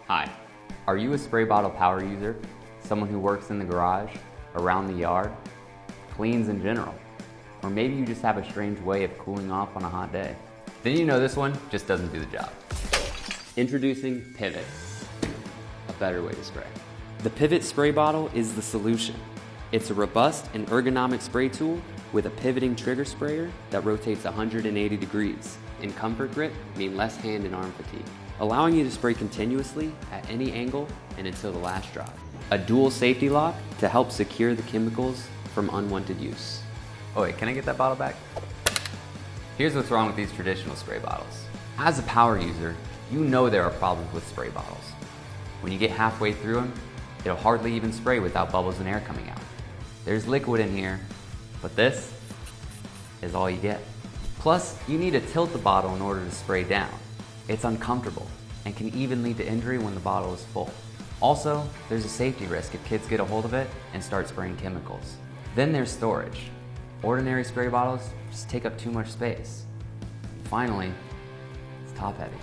Hi, are you a spray bottle power user? Someone who works in the garage, around the yard, cleans in general? Or maybe you just have a strange way of cooling off on a hot day? Then you know this one just doesn't do the job. Introducing Pivot, a better way to spray. The Pivot spray bottle is the solution. It's a robust and ergonomic spray tool with a pivoting trigger sprayer that rotates 180 degrees. And comfort grip mean less hand and arm fatigue, allowing you to spray continuously at any angle and until the last drop. A dual safety lock to help secure the chemicals from unwanted use. Oh wait, can I get that bottle back? Here's what's wrong with these traditional spray bottles. As a power user, you know there are problems with spray bottles. When you get halfway through them, it'll hardly even spray without bubbles and air coming out. There's liquid in here, but this is all you get. Plus, you need to tilt the bottle in order to spray down. It's uncomfortable and can even lead to injury when the bottle is full. Also, there's a safety risk if kids get a hold of it and start spraying chemicals. Then there's storage. Ordinary spray bottles just take up too much space. Finally, it's top heavy.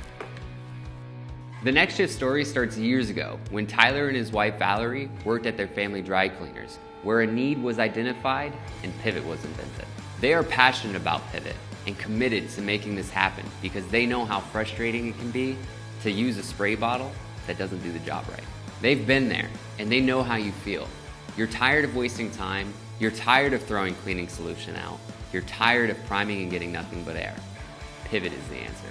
The next shift story starts years ago when Tyler and his wife Valerie worked at their family dry cleaners, where a need was identified and Pivot was invented. They are passionate about Pivot and committed to making this happen because they know how frustrating it can be to use a spray bottle that doesn't do the job right. They've been there and they know how you feel. You're tired of wasting time, you're tired of throwing cleaning solution out, you're tired of priming and getting nothing but air. Pivot is the answer.